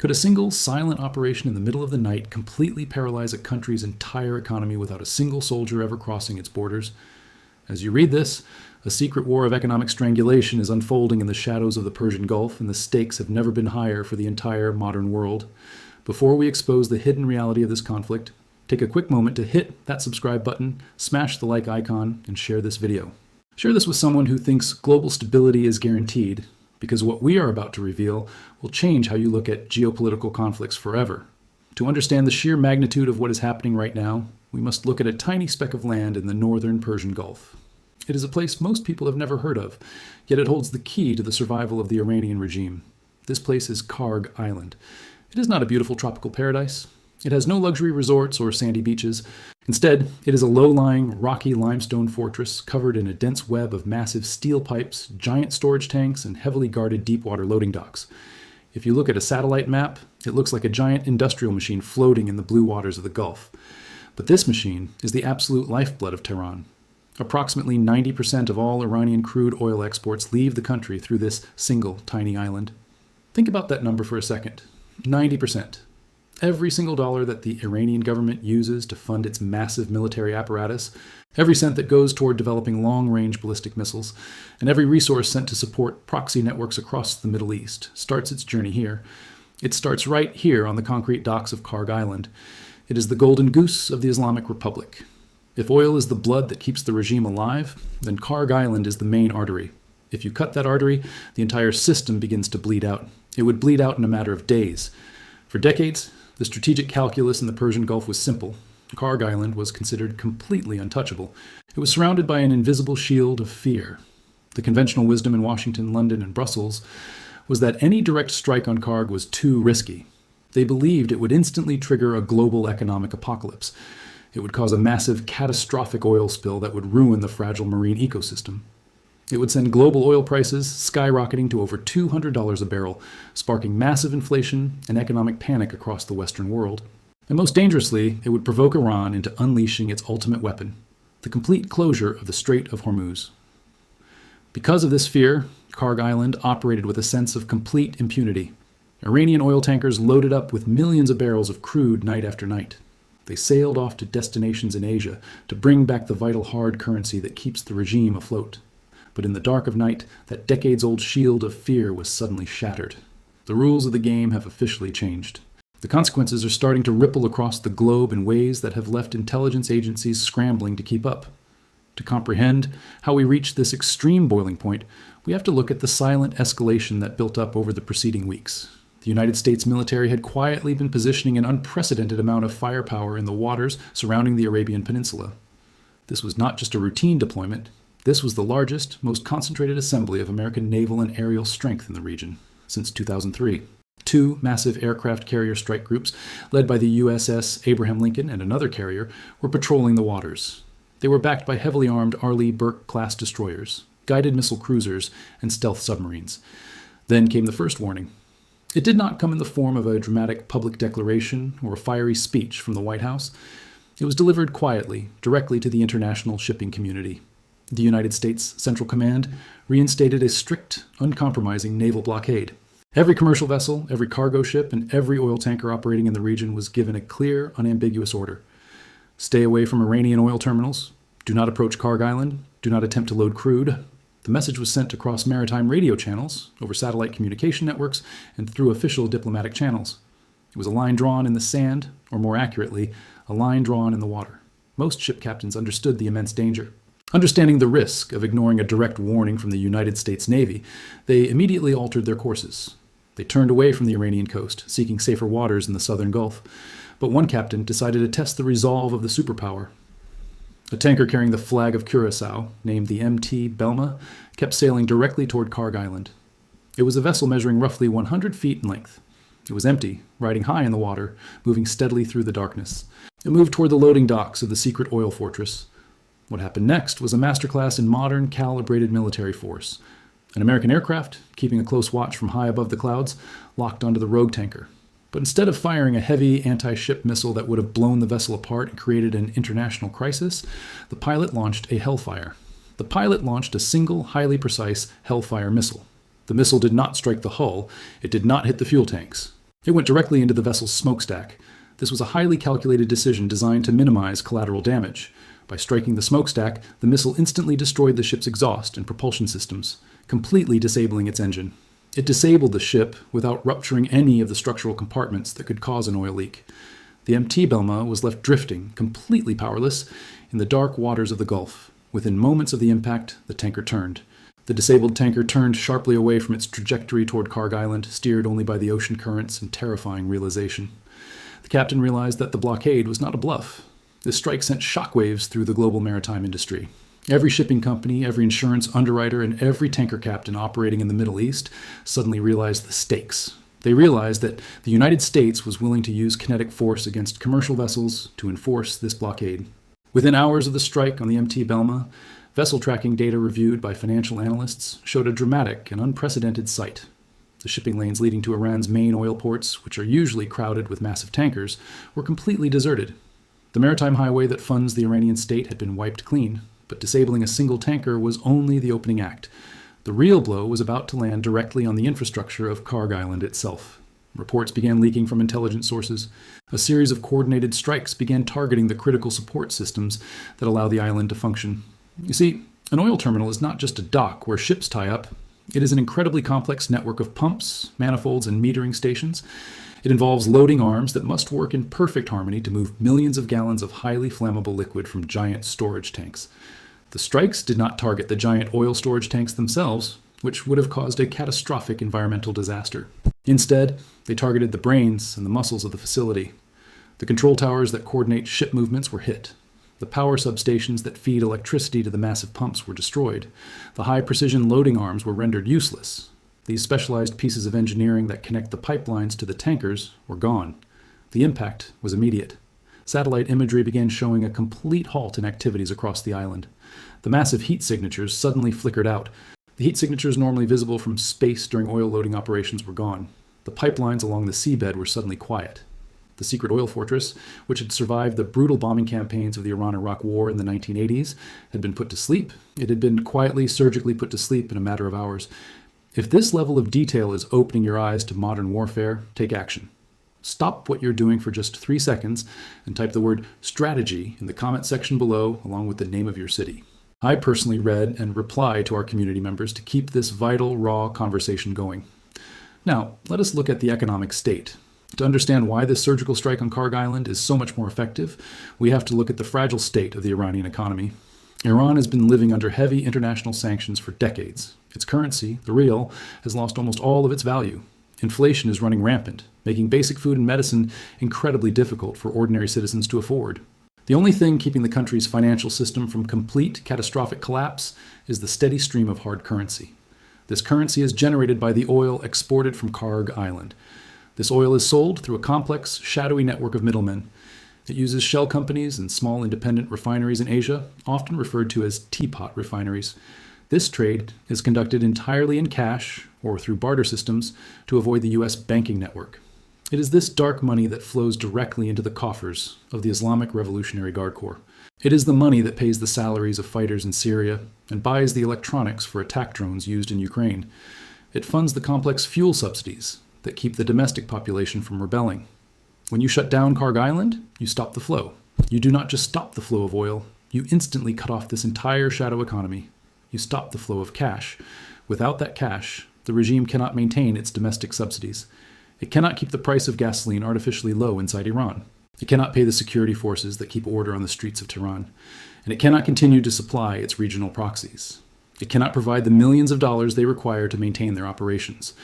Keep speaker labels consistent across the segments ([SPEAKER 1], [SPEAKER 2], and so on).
[SPEAKER 1] Could a single silent operation in the middle of the night completely paralyze a country's entire economy without a single soldier ever crossing its borders? As you read this, a secret war of economic strangulation is unfolding in the shadows of the Persian Gulf, and the stakes have never been higher for the entire modern world. Before we expose the hidden reality of this conflict, take a quick moment to hit that subscribe button, smash the like icon, and share this video. Share this with someone who thinks global stability is guaranteed, because what we are about to reveal will change how you look at geopolitical conflicts forever. To understand the sheer magnitude of what is happening right now, we must look at a tiny speck of land in the northern Persian Gulf. It is a place most people have never heard of, yet it holds the key to the survival of the Iranian regime. This place is Kharg Island. It is not a beautiful tropical paradise. It has no luxury resorts or sandy beaches. Instead, it is a low-lying, rocky limestone fortress covered in a dense web of massive steel pipes, giant storage tanks, and heavily guarded deep-water loading docks. If you look at a satellite map, it looks like a giant industrial machine floating in the blue waters of the Gulf. But this machine is the absolute lifeblood of Tehran. Approximately 90% of all Iranian crude oil exports leave the country through this single tiny island. Think about that number for a second. 90%. Every single dollar that the Iranian government uses to fund its massive military apparatus, every cent that goes toward developing long-range ballistic missiles, and every resource sent to support proxy networks across the Middle East starts its journey here. It starts right here on the concrete docks of Kharg Island. It is the golden goose of the Islamic Republic. If oil is the blood that keeps the regime alive, then Kharg Island is the main artery. If you cut that artery, the entire system begins to bleed out. It would bleed out in a matter of days. For decades, the strategic calculus in the Persian Gulf was simple. Kharg Island was considered completely untouchable. It was surrounded by an invisible shield of fear. The conventional wisdom in Washington, London, and Brussels was that any direct strike on Kharg was too risky. They believed it would instantly trigger a global economic apocalypse. It would cause a massive, catastrophic oil spill that would ruin the fragile marine ecosystem. It would send global oil prices skyrocketing to over $200 a barrel, sparking massive inflation and economic panic across the Western world. And most dangerously, it would provoke Iran into unleashing its ultimate weapon, the complete closure of the Strait of Hormuz. Because of this fear, Kharg Island operated with a sense of complete impunity. Iranian oil tankers loaded up with millions of barrels of crude night after night. They sailed off to destinations in Asia to bring back the vital hard currency that keeps the regime afloat. But in the dark of night, that decades-old shield of fear was suddenly shattered. The rules of the game have officially changed. The consequences are starting to ripple across the globe in ways that have left intelligence agencies scrambling to keep up. To comprehend how we reached this extreme boiling point, we have to look at the silent escalation that built up over the preceding weeks. The United States military had quietly been positioning an unprecedented amount of firepower in the waters surrounding the Arabian Peninsula. This was not just a routine deployment. This was the largest, most concentrated assembly of American naval and aerial strength in the region since 2003. Two massive aircraft carrier strike groups, led by the USS Abraham Lincoln and another carrier, were patrolling the waters. They were backed by heavily armed Arleigh Burke-class destroyers, guided missile cruisers, and stealth submarines. Then came the first warning. It did not come in the form of a dramatic public declaration or a fiery speech from the White House. It was delivered quietly, directly to the international shipping community. The United States Central Command reinstated a strict, uncompromising naval blockade. Every commercial vessel, every cargo ship, and every oil tanker operating in the region was given a clear, unambiguous order. Stay away from Iranian oil terminals. Do not approach Kharg Island. Do not attempt to load crude. The message was sent across maritime radio channels, over satellite communication networks, and through official diplomatic channels. It was a line drawn in the sand, or more accurately, a line drawn in the water. Most ship captains understood the immense danger. Understanding the risk of ignoring a direct warning from the United States Navy, they immediately altered their courses. They turned away from the Iranian coast, seeking safer waters in the southern Gulf. But one captain decided to test the resolve of the superpower. A tanker carrying the flag of Curaçao, named the MT Belma, kept sailing directly toward Kharg Island. It was a vessel measuring roughly 100 feet in length. It was empty, riding high in the water, moving steadily through the darkness. It moved toward the loading docks of the secret oil fortress. What happened next was a masterclass in modern, calibrated military force. An American aircraft, keeping a close watch from high above the clouds, locked onto the rogue tanker. But instead of firing a heavy anti-ship missile that would have blown the vessel apart and created an international crisis, the pilot launched a Hellfire. The pilot launched a single, highly precise Hellfire missile. The missile did not strike the hull. It did not hit the fuel tanks. It went directly into the vessel's smokestack. This was a highly calculated decision designed to minimize collateral damage. By striking the smokestack, the missile instantly destroyed the ship's exhaust and propulsion systems, completely disabling its engine. It disabled the ship without rupturing any of the structural compartments that could cause an oil leak. The MT Belma was left drifting, completely powerless, in the dark waters of the Gulf. Within moments of the impact, the tanker turned. The disabled tanker turned sharply away from its trajectory toward Kharg Island, steered only by the ocean currents and terrifying realization. The captain realized that the blockade was not a bluff. This strike sent shockwaves through the global maritime industry. Every shipping company, every insurance underwriter, and every tanker captain operating in the Middle East suddenly realized the stakes. They realized that the United States was willing to use kinetic force against commercial vessels to enforce this blockade. Within hours of the strike on the MT Belma, vessel tracking data reviewed by financial analysts showed a dramatic and unprecedented sight. The shipping lanes leading to Iran's main oil ports, which are usually crowded with massive tankers, were completely deserted. The maritime highway that funds the Iranian state had been wiped clean, but disabling a single tanker was only the opening act. The real blow was about to land directly on the infrastructure of Kharg Island itself. Reports began leaking from intelligence sources. A series of coordinated strikes began targeting the critical support systems that allow the island to function. You see, an oil terminal is not just a dock where ships tie up. It is an incredibly complex network of pumps, manifolds, and metering stations. It involves loading arms that must work in perfect harmony to move millions of gallons of highly flammable liquid from giant storage tanks. The strikes did not target the giant oil storage tanks themselves, which would have caused a catastrophic environmental disaster. Instead, they targeted the brains and the muscles of the facility. The control towers that coordinate ship movements were hit. The power substations that feed electricity to the massive pumps were destroyed. The high-precision loading arms were rendered useless. These specialized pieces of engineering that connect the pipelines to the tankers were gone. The impact was immediate. Satellite imagery began showing a complete halt in activities across the island. The massive heat signatures suddenly flickered out. The heat signatures normally visible from space during oil loading operations were gone. The pipelines along the seabed were suddenly quiet. The secret oil fortress, which had survived the brutal bombing campaigns of the Iran-Iraq War in the 1980s, had been put to sleep. It had been quietly, surgically put to sleep in a matter of hours. If this level of detail is opening your eyes to modern warfare, take action. Stop what you're doing for just 3 seconds and type the word strategy in the comment section below along with the name of your city. I personally read and reply to our community members to keep this vital, raw conversation going. Now, let us look at the economic state. To understand why this surgical strike on Kharg Island is so much more effective, we have to look at the fragile state of the Iranian economy. Iran has been living under heavy international sanctions for decades. Its currency, the rial, has lost almost all of its value. Inflation is running rampant, making basic food and medicine incredibly difficult for ordinary citizens to afford. The only thing keeping the country's financial system from complete catastrophic collapse is the steady stream of hard currency. This currency is generated by the oil exported from Kharg Island. This oil is sold through a complex, shadowy network of middlemen. It uses shell companies and small independent refineries in Asia, often referred to as teapot refineries. This trade is conducted entirely in cash or through barter systems to avoid the U.S. banking network. It is this dark money that flows directly into the coffers of the Islamic Revolutionary Guard Corps. It is the money that pays the salaries of fighters in Syria and buys the electronics for attack drones used in Ukraine. It funds the complex fuel subsidies that keep the domestic population from rebelling. When you shut down Kharg Island, you stop the flow. You do not just stop the flow of oil, you instantly cut off this entire shadow economy. You stop the flow of cash. Without that cash, the regime cannot maintain its domestic subsidies. It cannot keep the price of gasoline artificially low inside Iran. It cannot pay the security forces that keep order on the streets of Tehran. And it cannot continue to supply its regional proxies. It cannot provide the millions of dollars they require to maintain their operations.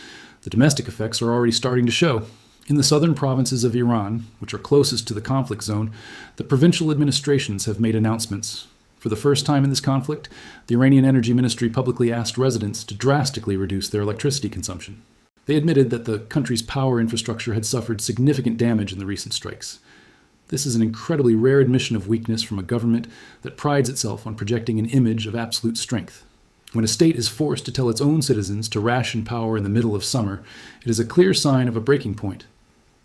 [SPEAKER 1] The domestic effects are already starting to show. In the southern provinces of Iran, which are closest to the conflict zone, the provincial administrations have made announcements. For the first time in this conflict, the Iranian Energy Ministry publicly asked residents to drastically reduce their electricity consumption. They admitted that the country's power infrastructure had suffered significant damage in the recent strikes. This is an incredibly rare admission of weakness from a government that prides itself on projecting an image of absolute strength. When a state is forced to tell its own citizens to ration power in the middle of summer, it is a clear sign of a breaking point.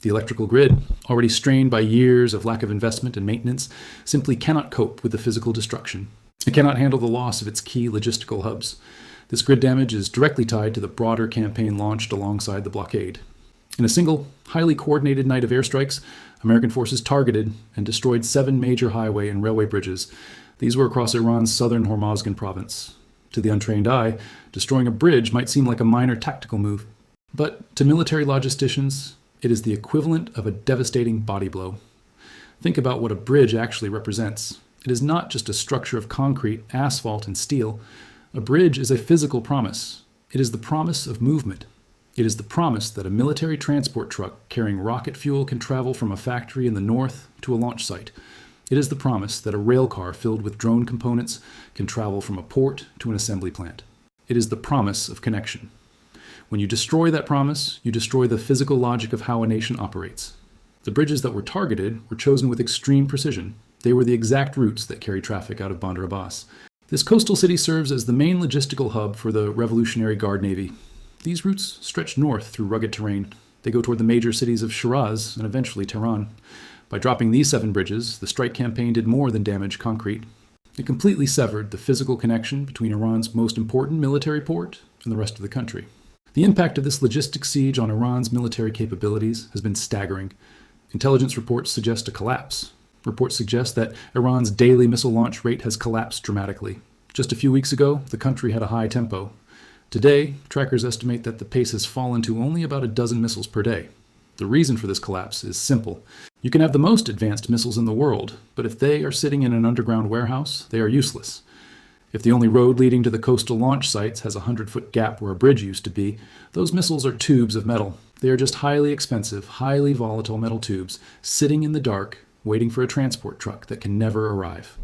[SPEAKER 1] The electrical grid, already strained by years of lack of investment and maintenance, simply cannot cope with the physical destruction. It cannot handle the loss of its key logistical hubs. This grid damage is directly tied to the broader campaign launched alongside the blockade. In a single, highly coordinated night of airstrikes, American forces targeted and destroyed 7 major highway and railway bridges. These were across Iran's southern Hormozgan province. To the untrained eye, destroying a bridge might seem like a minor tactical move. But to military logisticians, it is the equivalent of a devastating body blow. Think about what a bridge actually represents. It is not just a structure of concrete, asphalt, and steel. A bridge is a physical promise. It is the promise of movement. It is the promise that a military transport truck carrying rocket fuel can travel from a factory in the north to a launch site. It is the promise that a rail car filled with drone components can travel from a port to an assembly plant. It is the promise of connection. When you destroy that promise, you destroy the physical logic of how a nation operates. The bridges that were targeted were chosen with extreme precision. They were the exact routes that carry traffic out of Bandar Abbas. This coastal city serves as the main logistical hub for the Revolutionary Guard Navy. These routes stretch north through rugged terrain. They go toward the major cities of Shiraz and eventually Tehran. By dropping these 7 bridges, the strike campaign did more than damage concrete. It completely severed the physical connection between Iran's most important military port and the rest of the country. The impact of this logistic siege on Iran's military capabilities has been staggering. Intelligence reports suggest a collapse. Reports suggest that Iran's daily missile launch rate has collapsed dramatically. Just a few weeks ago, the country had a high tempo. Today, trackers estimate that the pace has fallen to only about a dozen missiles per day. The reason for this collapse is simple. You can have the most advanced missiles in the world, but if they are sitting in an underground warehouse, they are useless. If the only road leading to the coastal launch sites has a 100-foot gap where a bridge used to be, those missiles are tubes of metal. They are just highly expensive, highly volatile metal tubes sitting in the dark, waiting for a transport truck that can never arrive.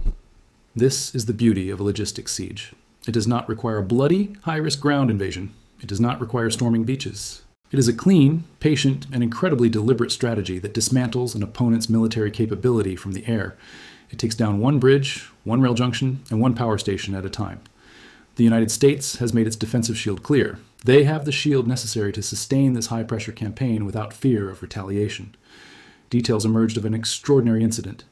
[SPEAKER 1] This is the beauty of a logistics siege. It does not require a bloody, high-risk ground invasion. It does not require storming beaches. It is a clean, patient, and incredibly deliberate strategy that dismantles an opponent's military capability from the air. It takes down 1 bridge, 1 rail junction, and 1 power station at a time. The United States has made its defensive shield clear. They have the shield necessary to sustain this high-pressure campaign without fear of retaliation. Details emerged of an extraordinary incident.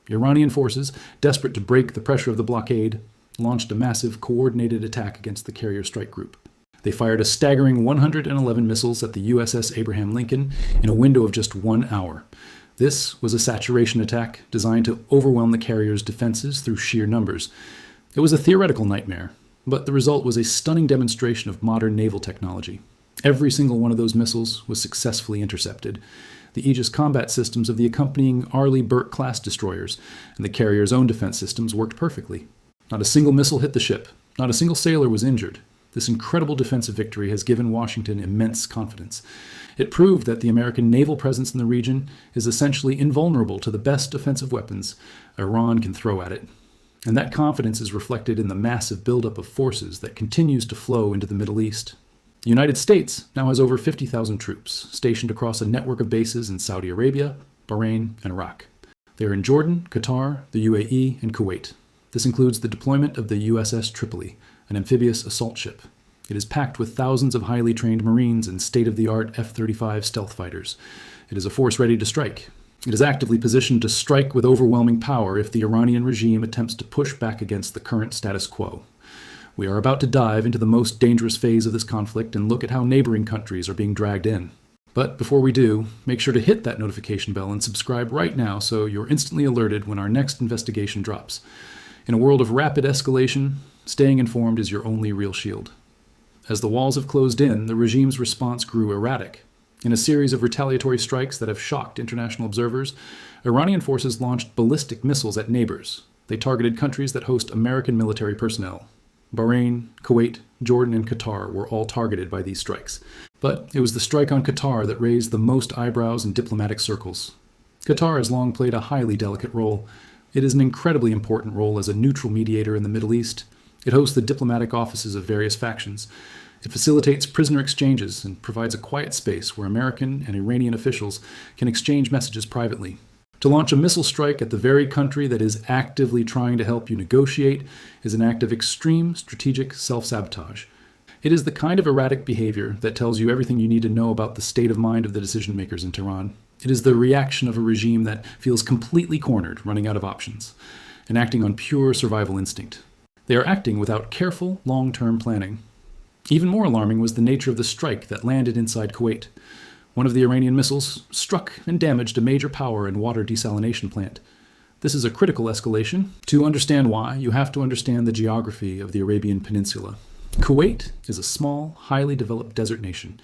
[SPEAKER 1] Iranian forces, desperate to break the pressure of the blockade, launched a massive, coordinated attack against the carrier strike group. They fired a staggering 111 missiles at the USS Abraham Lincoln in a window of just 1 hour. This was a saturation attack designed to overwhelm the carrier's defenses through sheer numbers. It was a theoretical nightmare, but the result was a stunning demonstration of modern naval technology. Every single one of those missiles was successfully intercepted. The Aegis combat systems of the accompanying Arleigh Burke-class destroyers and the carrier's own defense systems worked perfectly. Not a single missile hit the ship. Not a single sailor was injured. This incredible defensive victory has given Washington immense confidence. It proved that the American naval presence in the region is essentially invulnerable to the best offensive weapons Iran can throw at it. And that confidence is reflected in the massive buildup of forces that continues to flow into the Middle East. The United States now has over 50,000 troops stationed across a network of bases in Saudi Arabia, Bahrain, and Iraq. They are in Jordan, Qatar, the UAE, and Kuwait. This includes the deployment of the USS Tripoli, an amphibious assault ship. It is packed with thousands of highly trained Marines and state-of-the-art F-35 stealth fighters. It is a force ready to strike. It is actively positioned to strike with overwhelming power if the Iranian regime attempts to push back against the current status quo. We are about to dive into the most dangerous phase of this conflict and look at how neighboring countries are being dragged in. But before we do, make sure to hit that notification bell and subscribe right now so you're instantly alerted when our next investigation drops. In a world of rapid escalation, staying informed is your only real shield. As the walls have closed in, the regime's response grew erratic. In a series of retaliatory strikes that have shocked international observers, Iranian forces launched ballistic missiles at neighbors. They targeted countries that host American military personnel. Bahrain, Kuwait, Jordan, and Qatar were all targeted by these strikes. But it was the strike on Qatar that raised the most eyebrows in diplomatic circles. Qatar has long played a highly delicate role. It is an incredibly important role as a neutral mediator in the Middle East. It hosts the diplomatic offices of various factions. It facilitates prisoner exchanges and provides a quiet space where American and Iranian officials can exchange messages privately. To launch a missile strike at the very country that is actively trying to help you negotiate is an act of extreme strategic self-sabotage. It is the kind of erratic behavior that tells you everything you need to know about the state of mind of the decision-makers in Tehran. It is the reaction of a regime that feels completely cornered, running out of options, and acting on pure survival instinct. They are acting without careful, long-term planning. Even more alarming was the nature of the strike that landed inside Kuwait. One of the Iranian missiles struck and damaged a major power and water desalination plant. This is a critical escalation. To understand why, you have to understand the geography of the Arabian Peninsula. Kuwait is a small, highly developed desert nation.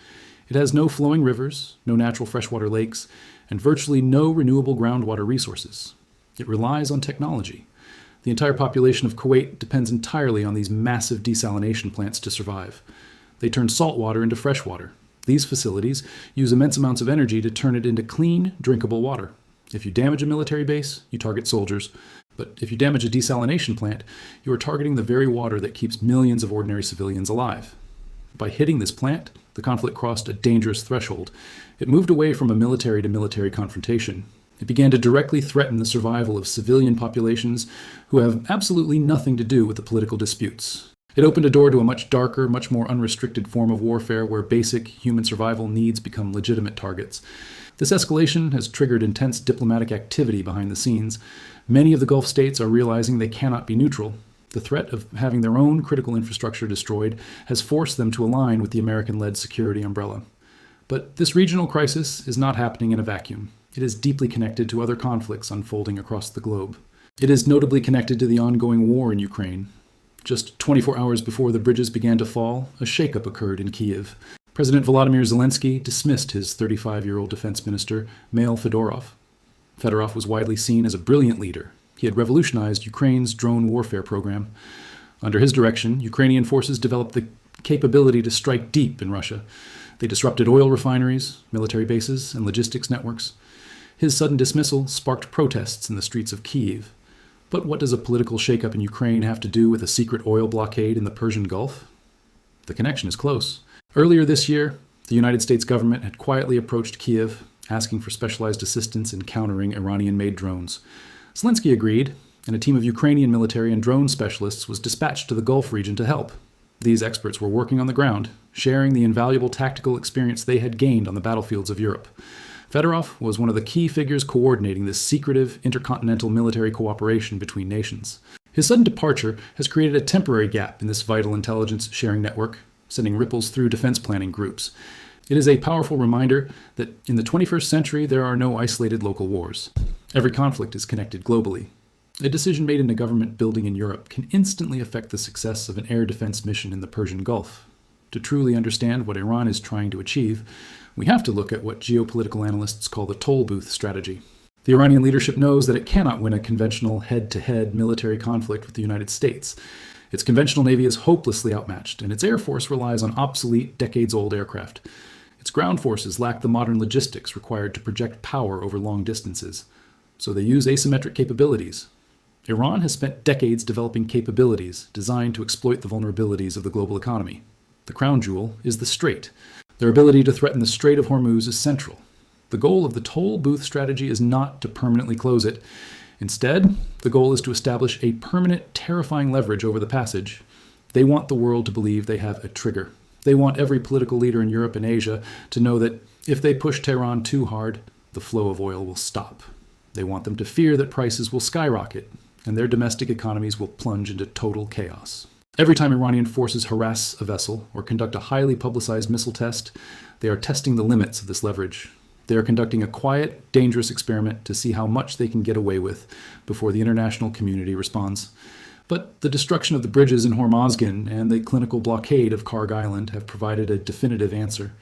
[SPEAKER 1] It has no flowing rivers, no natural freshwater lakes, and virtually no renewable groundwater resources. It relies on technology. The entire population of Kuwait depends entirely on these massive desalination plants to survive. They turn salt water into fresh water. These facilities use immense amounts of energy to turn it into clean, drinkable water. If you damage a military base, you target soldiers. But if you damage a desalination plant, you are targeting the very water that keeps millions of ordinary civilians alive. By hitting this plant, the conflict crossed a dangerous threshold. It moved away from a military to military confrontation. It began to directly threaten the survival of civilian populations who have absolutely nothing to do with the political disputes. It opened a door to a much darker, much more unrestricted form of warfare where basic human survival needs become legitimate targets. This escalation has triggered intense diplomatic activity behind the scenes. Many of the Gulf states are realizing they cannot be neutral. The threat of having their own critical infrastructure destroyed has forced them to align with the American-led security umbrella. But this regional crisis is not happening in a vacuum. It is deeply connected to other conflicts unfolding across the globe. It is notably connected to the ongoing war in Ukraine. Just 24 hours before the bridges began to fall, a shakeup occurred in Kyiv. President Volodymyr Zelensky dismissed his 35-year-old defense minister, Mikhail Fedorov. Fedorov was widely seen as a brilliant leader. He had revolutionized Ukraine's drone warfare program. Under his direction, Ukrainian forces developed the capability to strike deep in Russia. They disrupted oil refineries, military bases, and logistics networks. His sudden dismissal sparked protests in the streets of Kyiv. But what does a political shakeup in Ukraine have to do with a secret oil blockade in the Persian Gulf? The connection is close. Earlier this year, the United States government had quietly approached Kyiv, asking for specialized assistance in countering Iranian-made drones. Zelensky agreed, and a team of Ukrainian military and drone specialists was dispatched to the Gulf region to help. These experts were working on the ground, sharing the invaluable tactical experience they had gained on the battlefields of Europe. Fedorov was one of the key figures coordinating this secretive intercontinental military cooperation between nations. His sudden departure has created a temporary gap in this vital intelligence sharing network, sending ripples through defense planning groups. It is a powerful reminder that in the 21st century there are no isolated local wars. Every conflict is connected globally. A decision made in a government building in Europe can instantly affect the success of an air defense mission in the Persian Gulf. To truly understand what Iran is trying to achieve, we have to look at what geopolitical analysts call the toll booth strategy. The Iranian leadership knows that it cannot win a conventional head-to-head military conflict with the United States. Its conventional navy is hopelessly outmatched, and its air force relies on obsolete, decades-old aircraft. Its ground forces lack the modern logistics required to project power over long distances, so they use asymmetric capabilities. Iran has spent decades developing capabilities designed to exploit the vulnerabilities of the global economy. The crown jewel is the Strait. Their ability to threaten the Strait of Hormuz is central. The goal of the toll booth strategy is not to permanently close it. Instead, the goal is to establish a permanent, terrifying leverage over the passage. They want the world to believe they have a trigger. They want every political leader in Europe and Asia to know that if they push Tehran too hard, the flow of oil will stop. They want them to fear that prices will skyrocket and their domestic economies will plunge into total chaos. Every time Iranian forces harass a vessel or conduct a highly publicized missile test, they are testing the limits of this leverage. They are conducting a quiet, dangerous experiment to see how much they can get away with before the international community responds. But the destruction of the bridges in Hormozgan and the clinical blockade of Kharg Island have provided a definitive answer.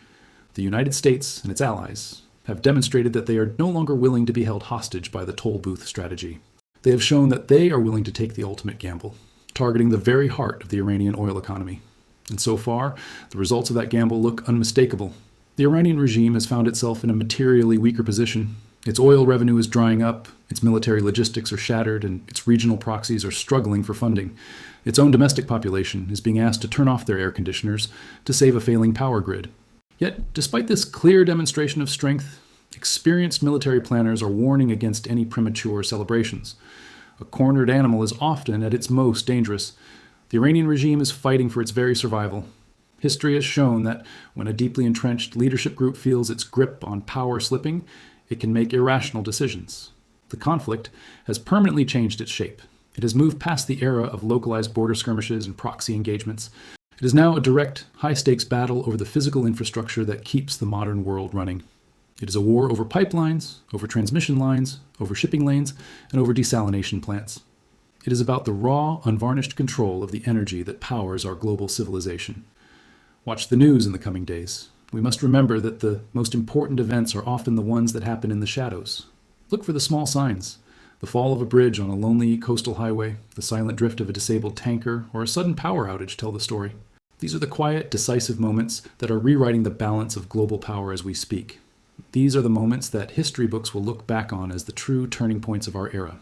[SPEAKER 1] The United States and its allies have demonstrated that they are no longer willing to be held hostage by the toll booth strategy. They have shown that they are willing to take the ultimate gamble, targeting the very heart of the Iranian oil economy. And so far, the results of that gamble look unmistakable. The Iranian regime has found itself in a materially weaker position. Its oil revenue is drying up, its military logistics are shattered, and its regional proxies are struggling for funding. Its own domestic population is being asked to turn off their air conditioners to save a failing power grid. Yet, despite this clear demonstration of strength, experienced military planners are warning against any premature celebrations. A cornered animal is often at its most dangerous. The Iranian regime is fighting for its very survival. History has shown that when a deeply entrenched leadership group feels its grip on power slipping, it can make irrational decisions. The conflict has permanently changed its shape. It has moved past the era of localized border skirmishes and proxy engagements. It is now a direct, high-stakes battle over the physical infrastructure that keeps the modern world running. It is a war over pipelines, over transmission lines, over shipping lanes, and over desalination plants. It is about the raw, unvarnished control of the energy that powers our global civilization. Watch the news in the coming days. We must remember that the most important events are often the ones that happen in the shadows. Look for the small signs. The fall of a bridge on a lonely coastal highway, the silent drift of a disabled tanker, or a sudden power outage tell the story. These are the quiet, decisive moments that are rewriting the balance of global power as we speak. These are the moments that history books will look back on as the true turning points of our era.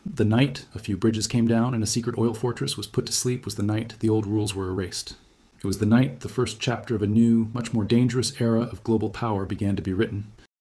[SPEAKER 1] The night a few bridges came down and a secret oil fortress was put to sleep was the night the old rules were erased. It was the night the first chapter of a new, much more dangerous era of global power began to be written.